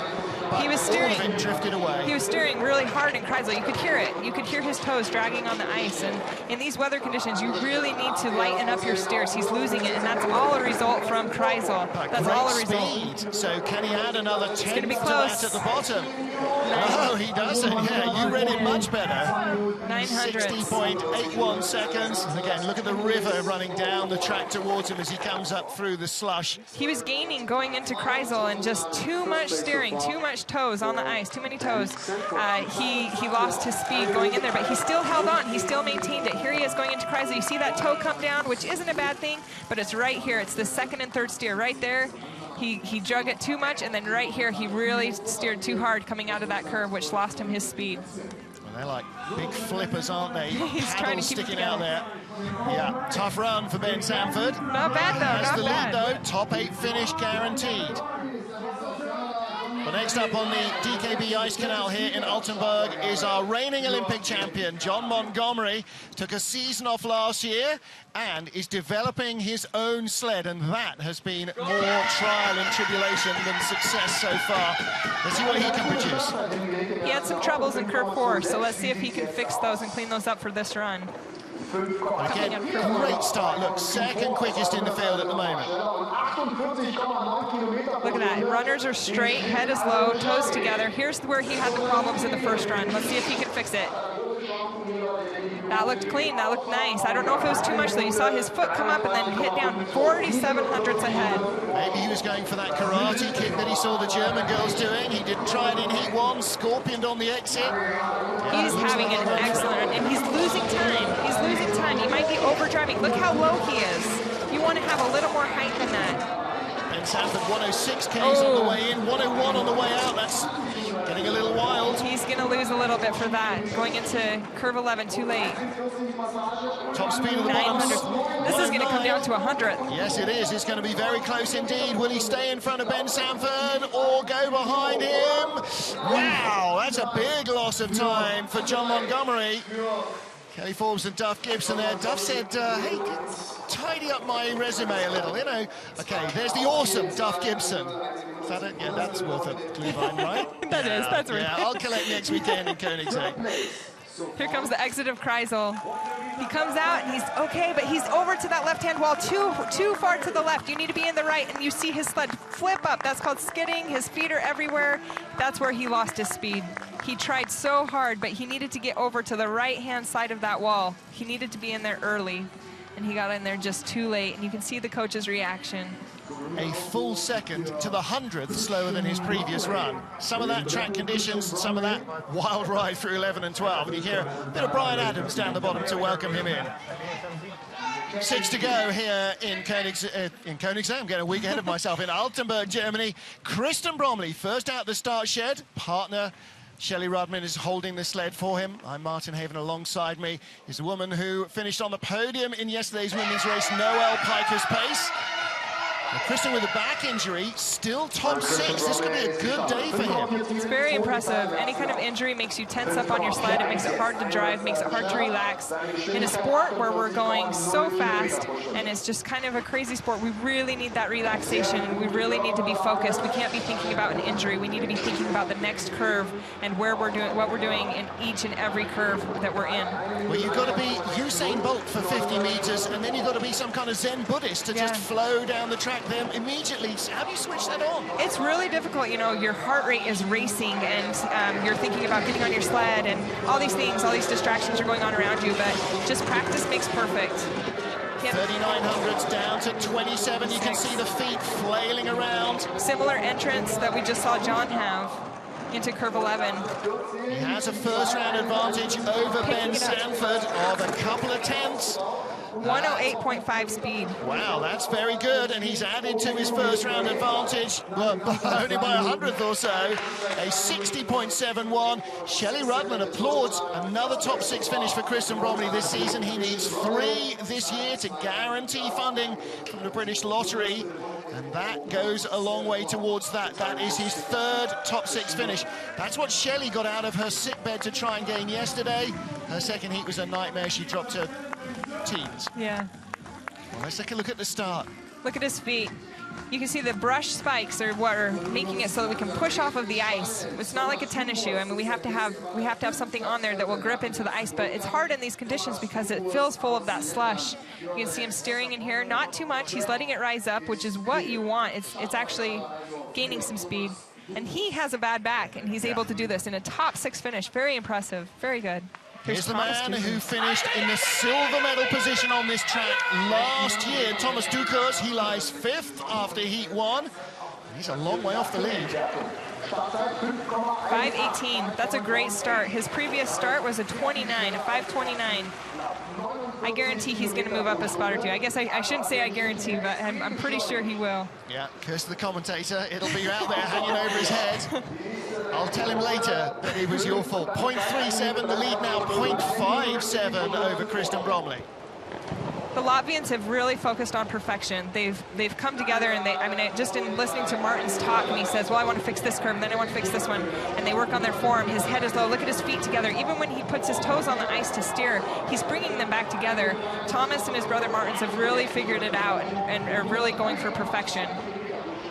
But he was steering. All of it drifted away. He was steering really hard in Kreisel. You could hear it. You could hear his toes dragging on the ice. And in these weather conditions, you really need to lighten up your steers. He's losing it, and that's all a result from Kreisel. That's all a result. Speed. So can he add another 10 to that at the bottom? No, he doesn't. Yeah, you read it much better. 900. 60.81 seconds. And again, look at the river running down the track towards him as he comes up through the slush. He was gaining going into Kreisel, and just too much steering, too much toes on the ice, too many toes. He lost his speed going in there, but he still held on. He still maintained it. Here he is going into Kreisel. You see that toe come down, which isn't a bad thing, but it's right here. It's the second and third steer right there. He drug it too much, and then right here he really steered too hard coming out of that curve, which lost him his speed. Well, they're like big flippers, aren't they? He's trying to keep sticking out there. Yeah, tough run for Ben Sanford. Not bad though, That's not the bad. lead though, top 8 finish guaranteed. But next up on the DKB Ice Canal here in Altenberg is our reigning Olympic champion, John Montgomery. Took a season off last year and is developing his own sled, and that has been more trial and tribulation than success so far. Let's see what he can produce. He had some troubles in curve 4, so let's see if he can fix those and clean those up for this run. Again, great start. Look, second quickest in the field at the moment. Look at that. Runners are straight, head is low, toes together. Here's where he had the problems in the first run. Let's see if he can fix it. That looked clean. That looked nice. I don't know if it was too much, though. You saw his foot come up and then hit down 47 hundredths ahead. Maybe he was going for that karate kick that he saw the German girls doing. He didn't try it in heat 1, scorpioned on the exit. He's having an excellent run, and he's losing time. He's losing time. He might be overdriving. Look how low he is. You want to have a little more height than that. Ben Sanford, 106 Ks on the way in, 101 on the way out. That's getting a little wild. He's going to lose a little bit for that. Going into curve 11, too late. Top speed of the bottom. This is going to come down to 100th. Yes, it is. It's going to be very close indeed. Will he stay in front of Ben Sanford or go behind him? Wow, that's a big loss of time for John Montgomery. Kelly Forbes and Duff Gibson there. Duff said, hey, tidy up my resume a little, you know. Okay, there's the awesome Duff Gibson. Is that it? Yeah, that's worth a Glühwein, right? That is, that's worth it. Yeah, I'll collect next weekend in Koenigsegg. Here comes the exit of Kreisel. He comes out, and he's okay, but he's over to that left-hand wall, too far to the left. You need to be in the right, and you see his sled flip up. That's called skidding. His feet are everywhere. That's where he lost his speed. He tried so hard, but he needed to get over to the right-hand side of that wall. He needed to be in there early, and he got in there just too late, and you can see the coach's reaction. A full second to the 100th slower than his previous run. Some of that track conditions, some of that wild ride through 11 and 12. And you hear a bit of Brian Adams down the bottom to welcome him in. 6 to go here in Koenigsegg. I'm getting a week ahead of myself. In Altenberg, Germany. Kristen Bromley, first out the start shed. Partner Shelley Rudman is holding the sled for him. I'm Martin Haven. Alongside me is the woman who finished on the podium in yesterday's women's race, Noelle Piker's pace. Now, Kristen with a back injury, still top 6. This could be a good day for him. It's very impressive. Any kind of injury makes you tense up on your sled. It makes it hard to drive, makes it hard to relax. In a sport where we're going so fast and it's just kind of a crazy sport, we really need that relaxation and we really need to be focused. We can't be thinking about an injury. We need to be thinking about the next curve and where we're doing, what we're doing in each and every curve that we're in. Well, you've got to be Usain Bolt for 50 meters, and then you've got to be some kind of Zen Buddhist to just flow down the track then immediately. So how do you switch that on? It's really difficult. You know, your heart rate is racing and you're thinking about getting on your sled and all these things, all these distractions are going on around you, but just practice makes perfect. 3900s down to 27. You can see the feet flailing around. Similar entrance that we just saw John have into curve 11. He has a first round advantage over Ben Sanford of a couple of tenths. 108.5 speed. Wow, that's very good, and he's added to his first round advantage, well, only by a hundredth or so, a 60.71. Shelley Rudman applauds another top 6 finish for Kristen Bromley this season. He needs 3 this year to guarantee funding from the British Lottery, and that goes a long way towards that. That is his 3rd top 6 finish. That's what Shelley got out of her sickbed to try and gain yesterday. Her second heat was a nightmare. She dropped her teens. Yeah. Well, let's take a look at the start. Look at his feet. You can see the brush spikes are what are making it so that we can push off of the ice. It's not like a tennis shoe. I mean, we have to have something on there that will grip into the ice, but it's hard in these conditions because it fills full of that slush. You can see him steering in here, not too much. He's letting it rise up, which is what you want. It's actually gaining some speed. And he has a bad back, and he's able to do this in a top 6 finish. Very impressive. Very good. Here's the man who finished in the silver medal position on this track last year, Thomas Dukurs. He lies 5th after heat 1. He's a long way off the lead. 5:18. That's a great start. His previous start was a 29, a 5:29. I guarantee he's going to move up a spot or 2. I guess I shouldn't say I guarantee, but I'm pretty sure he will. Yeah, curse the commentator. It'll be out there hanging over his head. I'll tell him later that it was your fault. 0.37, the lead now 0.57 over Kristen Bromley. The Latvians have really focused on perfection. They've come together, and just in listening to Martin's talk, and he says, well, I want to fix this curve, and then I want to fix this one, and they work on their form. His head is low. Look at his feet together. Even when he puts his toes on the ice to steer, he's bringing them back together. Thomas and his brother Martins have really figured it out and are really going for perfection.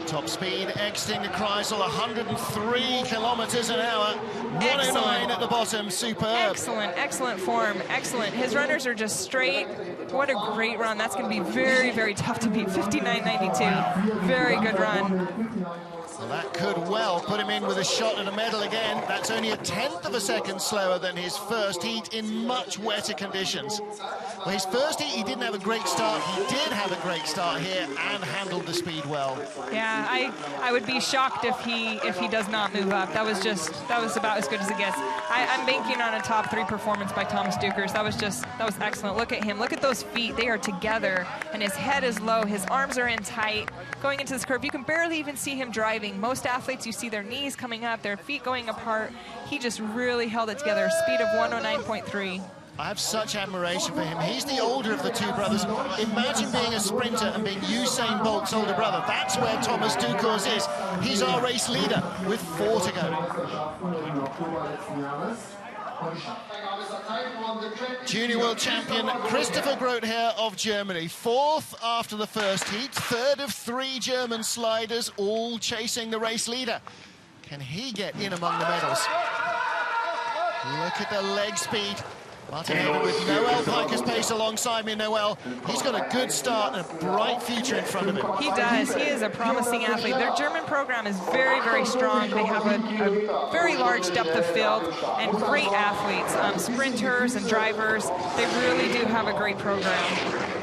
Top speed exiting the Kreisel, 103 kilometers an hour, 109 at the bottom, superb. Excellent, excellent form, excellent. His runners are just straight. What a great run. That's going to be very, very tough to beat. 59.92, very good run. Well, that could well put him in with a shot at a medal again. That's only a 1/10 of a second slower than his first heat in much wetter conditions. Well, his first heat, he didn't have a great start. He did have a great start here and handled the speed well. Yeah, I would be shocked if he does not move up. That was about as good as it gets. I'm banking on a top 3 performance by Thomas Dukurs. That was excellent. Look at him. Look at those feet. They are together, and his head is low. His arms are in tight. Going into this curve, you can barely even see him driving. Most athletes, you see their knees coming up, their feet going apart. He just really held it together. Speed of 109.3. I have such admiration for him. He's the older of the 2 brothers. Imagine being a sprinter and being Usain Bolt's older brother. That's where Thomas Dukurs is. He's our race leader with 4 to go. Junior world champion Christopher Grother of Germany, 4th after the first heat, 3rd of 3 German sliders, all chasing the race leader. Can he get in among the medals? Look at the leg speed. Martin Haber with Noel Piker's pace alongside me. Noel, he's got a good start and a bright future in front of him. He does. He is a promising athlete. Their German program is very, very strong. They have a very large depth of field and great athletes, sprinters and drivers. They really do have a great program.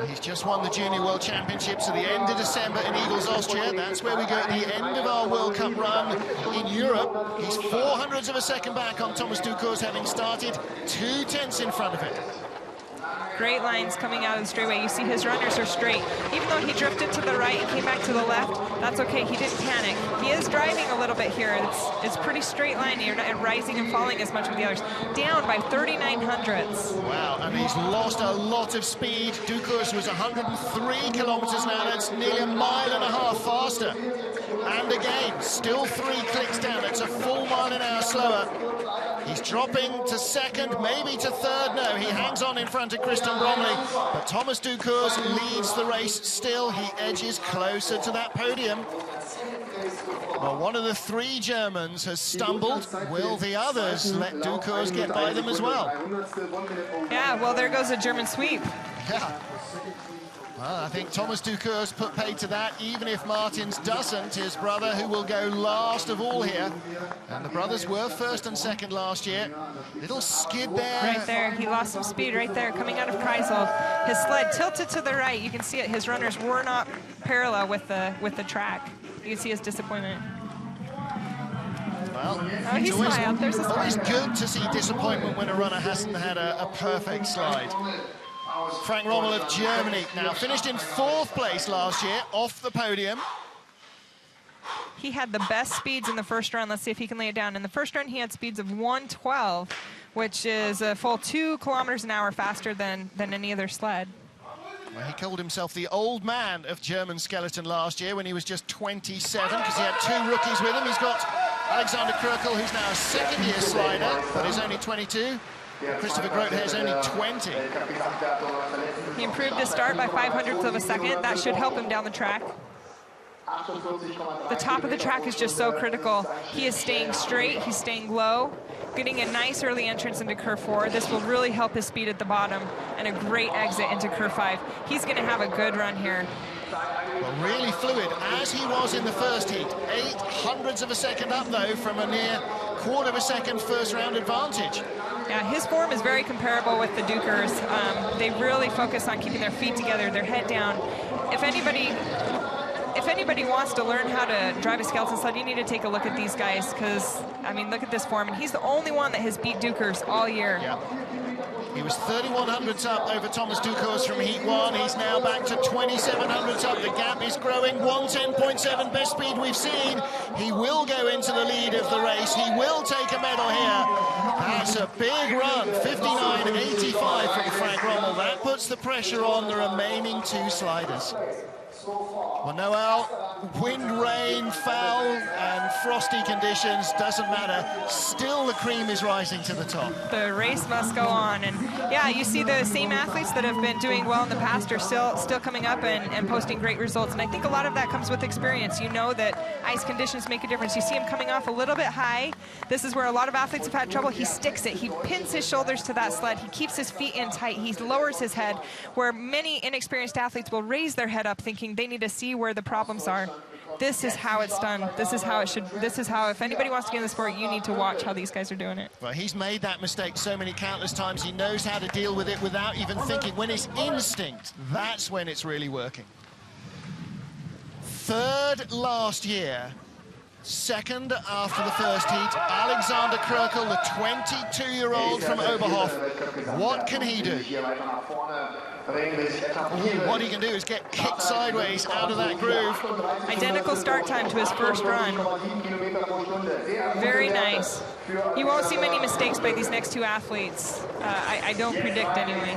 He's just won the Junior World Championships at the end of December in Eagles, Austria. That's where we go at the end of our World Cup run in Europe. He's 0.04 of a second back on Thomas Dukurs, having started 2 tenths in front of him. Great lines coming out of the straightaway. You see his runners are straight. Even though he drifted to the right and came back to the left, that's okay. He didn't panic. He is driving a little bit here. It's pretty straight line. You're not rising and falling as much with the others. Down by 39 hundredths. Wow, and he's lost a lot of speed. Dukurs was 103 kilometers an hour. That's nearly a mile and a half faster. And again, still 3 clicks down. It's a full mile an hour slower. He's dropping to second, maybe to third. No, he hangs on in front of Christian Bromley. But Thomas Dukurs leads the race still. He edges closer to that podium. Well, one of the 3 Germans has stumbled. Will the others let Dukurs get by them as well? Yeah, well, there goes a German sweep. Yeah. Well, I think Thomas Dukurs put paid to that, even if Martins doesn't, his brother, who will go last of all here. And the brothers were first and second last year. Little skid there. Right there, he lost some speed right there, coming out of Kreisel. His sled tilted to the right. You can see it, his runners were not parallel with the track. You can see his disappointment. Well, oh, he smiled. There's a smile. Always good to see disappointment when a runner hasn't had a perfect slide. Frank Rommel of Germany now finished in 4th place last year, off the podium. He had the best speeds in the first run. Let's see if he can lay it down. In the first run, he had speeds of 112, which is a full 2 kilometers an hour faster than any other sled. Well, he called himself the old man of German skeleton last year when he was just 27, because he had 2 rookies with him. He's got Alexander Krökel, who's now a second-year slider, but is only 22. Christopher Grotehair is only 20. He improved his start by 0.05 of a second. That should help him down the track. The top of the track is just so critical. He is staying straight, he's staying low, getting a nice early entrance into curve 4. This will really help his speed at the bottom, and a great exit into curve 5. He's going to have a good run here. Well, really fluid, as he was in the first heat. 0.08 of a second up, though, from a near 1/4 of a second first round advantage. Yeah, his form is very comparable with the Dukurs. They really focus on keeping their feet together, their head down. If anybody wants to learn how to drive a skeleton sled, you need to take a look at these guys, because, I mean, look at this form. And he's the only one that has beat Dukurs all year. Yeah. He was 3,100s up over Thomas Dukurs from Heat 1. He's now back to 2,700s up. The gap is growing. 1:10.7, best speed we've seen. He will go into the lead of the race. He will take a medal here. That's a big run. 59.85 from Frank Rommel. That puts the pressure on the remaining 2 sliders. Well, Noel, wind, rain, foul, and frosty conditions, doesn't matter. Still the cream is rising to the top. The race must go on. And yeah, you see the same athletes that have been doing well in the past are still coming up and posting great results. And I think a lot of that comes with experience. You know that ice conditions make a difference. You see him coming off a little bit high. This is where a lot of athletes have had trouble. He sticks it. He pins his shoulders to that sled. He keeps his feet in tight. He lowers his head, where many inexperienced athletes will raise their head up thinking they need to see where the problems are. This is how it's done. This is how it should. This is how, if anybody wants to get in the sport, you need to watch how these guys are doing it. Well, he's made that mistake so many countless times. He knows how to deal with it without even thinking. When it's instinct, that's when it's really working. 3rd last year, 2nd after the first heat. Alexander Krökel, the 22-year-old from Oberhof. What can he do? What he can do is get kicked sideways out of that groove. Identical start time to his first run. Very nice. You won't see many mistakes by these next 2 athletes. I don't predict anyway.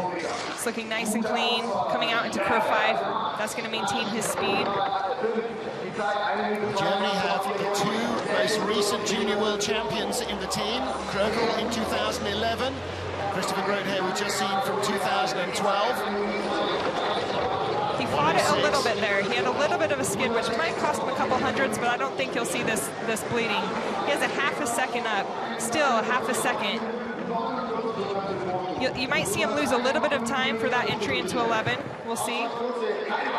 It's looking nice and clean, coming out into curve 5. That's going to maintain his speed. Germany have the 2 most recent junior world champions in the team. Krökel in 2011. Christopher Grotehair we've just seen from 2012. He fought it a little bit there. He had a little bit of a skid, which might cost him a couple hundreds, but I don't think you'll see this bleeding. He has a 1/2 a second up. Still a 1/2 a second. You might see him lose a little bit of time for that entry into 11. We'll see.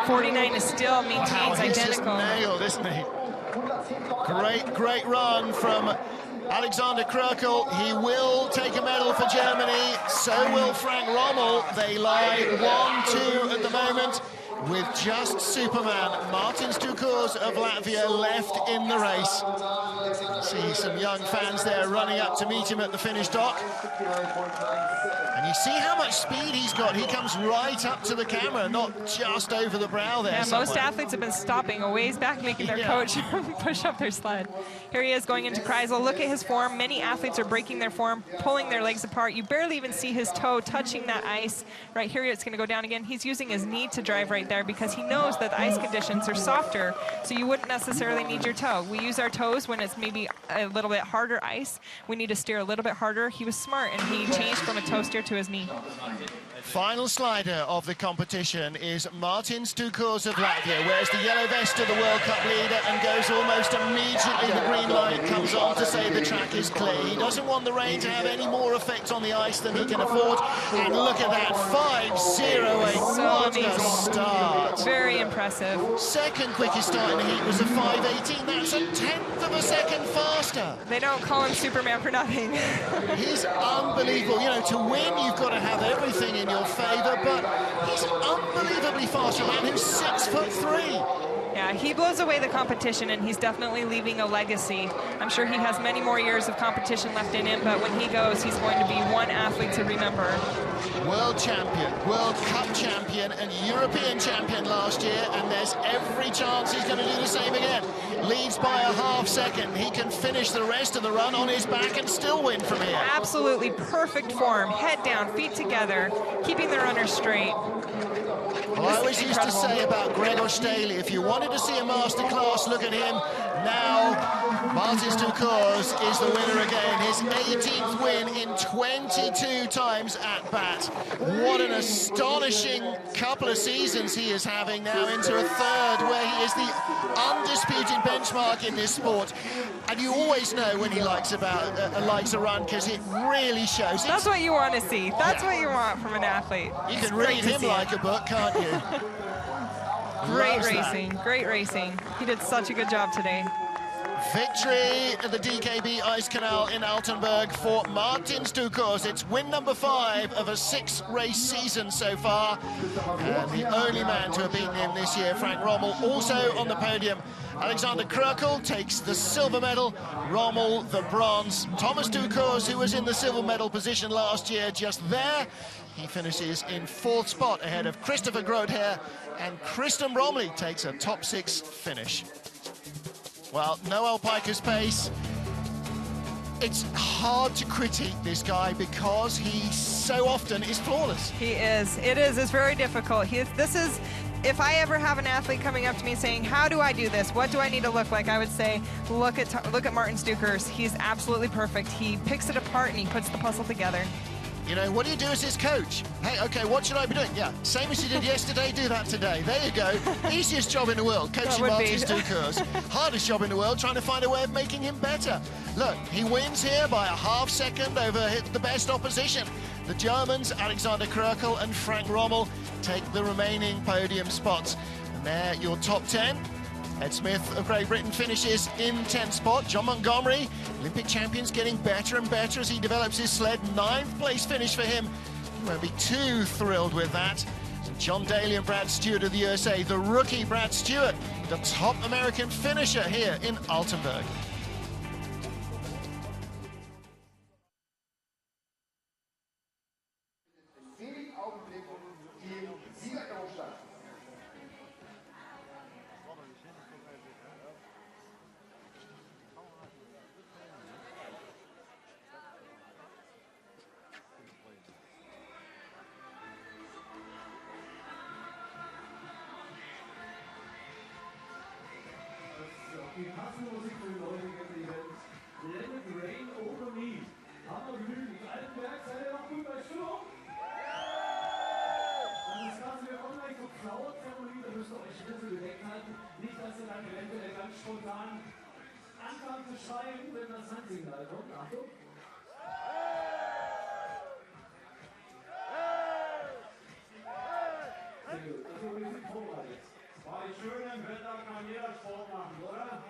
49 is still maintains identical. He's just nailed, isn't he? Great run from Alexander Krökel. He will take a medal for Germany. So will Frank Rommel. They lie 1-2 at the moment. with just Superman. Martin Stukurs of Latvia left in the race. See some young fans there running up to meet him at the finish dock. And you see how much speed he's got. He comes right up to the camera, not just over the brow there. Yeah, somewhere. most athletes have been stopping a ways back, making their coach push up their sled. Here he is going into Kreisel. Look at his form. Many athletes are breaking their form, pulling their legs apart. You barely even see his toe touching that ice. Right here, it's going to go down again. He's using his knee to drive right there because he knows that the ice conditions are softer, so you wouldn't necessarily need your toe. We use our toes when it's maybe a little bit harder ice. We need to steer a little bit harder. He was smart, and he changed from a toe steer to his knee. Final slider of the competition is Martin Stukurs of Latvia, wears the yellow vest of the World Cup leader and goes almost immediately. The green light comes on to say the track is clear. He doesn't want the rain to have any more effect on the ice than he can afford. And look at that, 5:08. So what amazing. a start. Very impressive. Second quickest start in the heat was a 5:18. That's a tenth of a second faster. They don't call him Superman for nothing. He's unbelievable. You know, to win, you've got to have everything in your favour, but he's unbelievably fast. A man who's 6'3". Yeah, he blows away the competition, and he's definitely leaving a legacy. I'm sure he has many more years of competition left in him, but when he goes, he's going to be one athlete to remember. World champion, World Cup champion, and European champion last year, and there's every chance he's going to do the same again. Leads by a half second. He can finish the rest of the run on his back and still win from here. Absolutely perfect form. Head down, feet together, keeping the runner straight. Well, I always used to say about Gregor Staley, if you wanted to see a masterclass, look at him. Now, Martin Stukurs is the winner again. His 18th win in 22 times at bat. What an astonishing couple of seasons he is having now, into a third where he is the undisputed benchmark in this sport. And you always know when he likes a run, because it really shows. That's what you want to see. That's what you want from an athlete. You can read him like a book, can't you? Great racing, great racing. He did such a good job today. Victory at the DKB Ice Canal in Altenberg for Martin Stukurs. It's win number 5 of a 6-race season so far. And the only man to have beaten him this year, Frank Rommel, also on the podium. Alexander Krökel takes the silver medal, Rommel the bronze. Thomas Stukurs, who was in the silver medal position last year, just there. He finishes in 4th spot ahead of Christopher Groother, and Christian Bromley takes a top 6 finish. Well, Noel Piker's pace. It's hard to critique this guy because he so often is flawless. He is. It is. It's very difficult. This is. If I ever have an athlete coming up to me saying, "How do I do this? What do I need to look like?" I would say, look at Martin Stukurs. He's absolutely perfect. He picks it apart and he puts the puzzle together. You know, what do you do as his coach? Hey, okay, what should I be doing? Yeah, same as you did yesterday, do that today. There you go. Easiest job in the world, coaching Martin Stukurs. Hardest job in the world, trying to find a way of making him better. Look, he wins here by a half second over the best opposition. The Germans, Alexander Krökel and Frank Rommel, take the remaining podium spots. And there, your top 10. Ed Smith of Great Britain finishes in 10th spot. John Montgomery, Olympic champions, getting better and better as he develops his sled. 9th place finish for him. You won't be too thrilled with that. And John Daly and Brad Stewart of the USA. The rookie Brad Stewart, the top American finisher here in Altenberg. Die passende Musik für die heutigen Events. Let it rain over me. Haben wir genügend? Altenberg, seid ihr noch gut bei Stimmung? Und das Ganze wird auch gleich so Cloud-Zeremonie, da müsst ihr euch Schritte gedeckt halten. Nicht, dass ihr dann eventuell ganz spontan anfangen zu schreien, wenn das Handsignal kommt. Achtung! Sehr gut, also wir sind vorbereitet. Bei schönem Wetter kann jeder Sport machen, oder?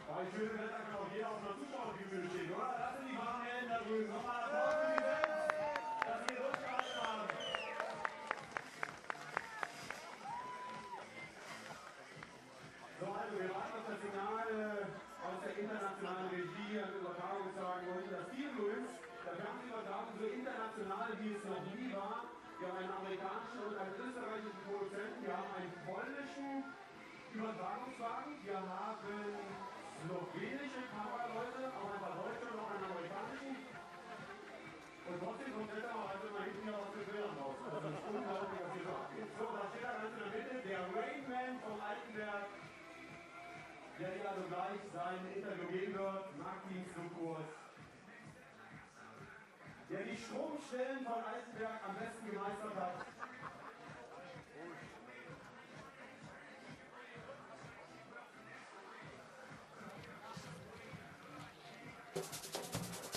Bei schönem Wetter kann auch jeder auf einer Zuschauertribüne stehen, oder? Das sind die warmen Hände da drüben. Nochmal Applaus für die Fans, dass wir Rückstand haben. internationalen Regie an Übertragungstagen und das Team-Rules, der Fernsehübertragung so international, wie es noch nie war. Wir haben einen amerikanischen und einen österreichischen Produzenten, wir haben einen polnischen Übertragungswagen, wir haben slowenische Kameraleute, auch ein paar Deutsche und auch einen amerikanischen. Und trotzdem kommt der auch also mal hinten hier aus den Bildern raus. Also das ist unglaublich, was hier so abgeht. So, da steht er ganz in der Mitte, der Rainman vom Altenberg, der hier also gleich sein Interview geben wird, Marktdienstlunkurs, der die Stromstellen von Altenberg am besten gemeistert hat.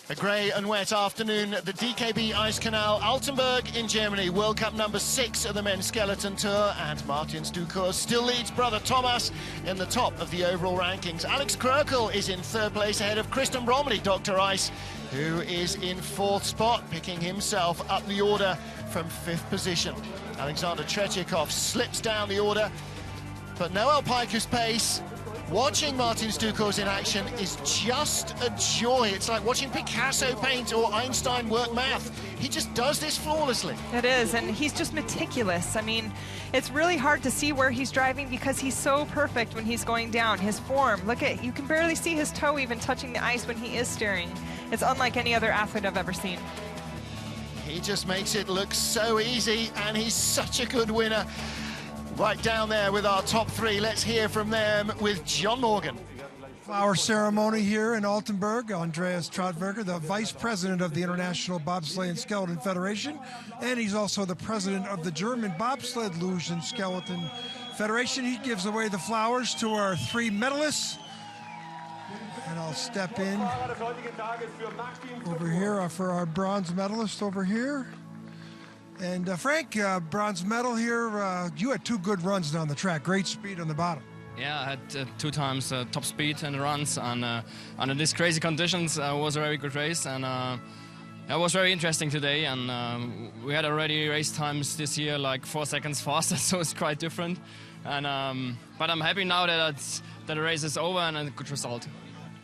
A grey and wet afternoon at the DKB Ice Canal, Altenberg in Germany. World Cup number 6 of the men's skeleton tour, and Martin Stukur still leads brother Thomas in the top of the overall rankings. Alex Krökel is in 3rd place ahead of Kristen Bromley, Dr. Ice, who is in 4th spot, picking himself up the order from 5th position. Alexander Tretiakov slips down the order, but Noel Piker's pace, watching Martin Stukur's in action, is just a joy. It's like watching Picasso paint or Einstein work math. He just does this flawlessly. It is, and he's just meticulous. I mean, it's really hard to see where he's driving because he's so perfect when he's going down. His form, look at, you can barely see his toe even touching the ice when he is steering. It's unlike any other athlete I've ever seen. He just makes it look so easy, and he's such a good winner. Right down there with our top 3. Let's hear from them with John Morgan. Flower ceremony here in Altenberg. Andreas Trautberger, the vice president of the International Bobsleigh and Skeleton Federation, and he's also the president of the German Bobsled Luge and Skeleton Federation. He gives away the flowers to our 3 medalists. And I'll step in over here for our bronze medalist over here. And Frank, bronze medal here. You had 2 good runs down the track. Great speed on the bottom. Yeah, I had 2 times top speed in the runs, and under these crazy conditions, it was a very good race, and it was very interesting today. And we had already race times this year like 4 seconds faster, so it's quite different. And but I'm happy now that the race is over and a good result.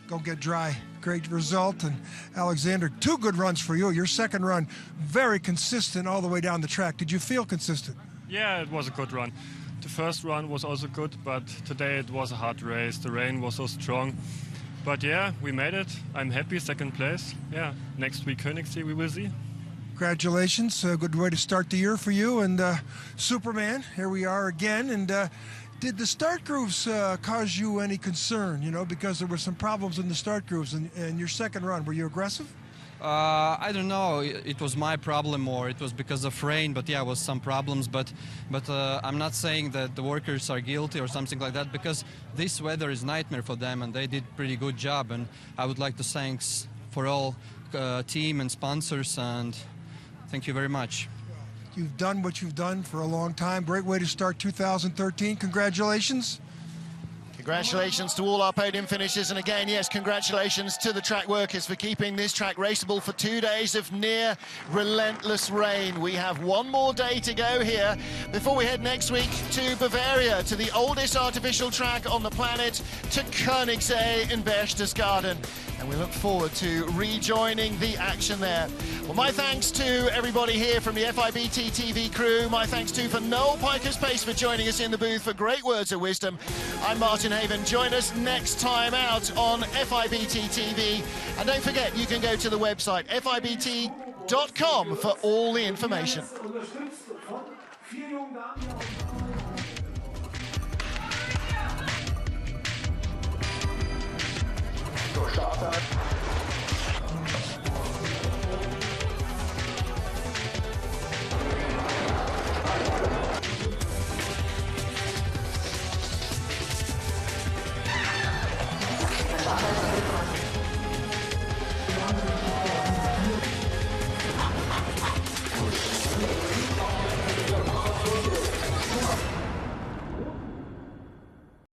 Go get dry. Great result. And Alexander, 2 good runs for you. Your second run, very consistent all the way down the track. Did you feel consistent? Yeah, it was a good run. The first run was also good, but today it was a hard race. The rain was so strong. But yeah, we made it. I'm happy, 2nd place. Yeah, next week Königssee, we will see. Congratulations. A good way to start the year for you. And Superman, here we are again. And did the start grooves cause you any concern, you know, because there were some problems in the start grooves in your second run? Were you aggressive? I don't know. It was my problem, or it was because of rain. But yeah, it was some problems. But I'm not saying that the workers are guilty or something like that, because this weather is nightmare for them, and they did pretty good job. And I would like to thank for all team and sponsors, and thank you very much. You've done what you've done for a long time. Great way to start 2013. Congratulations. Congratulations to all our podium finishers, and again, yes, congratulations to the track workers for keeping this track raceable for 2 days of near relentless rain. We have 1 more day to go here before we head next week to Bavaria, to the oldest artificial track on the planet, to Königssee in Berchtesgaden. And we look forward to rejoining the action there. Well, my thanks to everybody here from the FIBT TV crew. My thanks too for Noel Piker's Pace for joining us in the booth for great words of wisdom. I'm Martin Haven. Join us next time out on FIBT TV. And don't forget, you can go to the website fibt.com for all the information. Starter.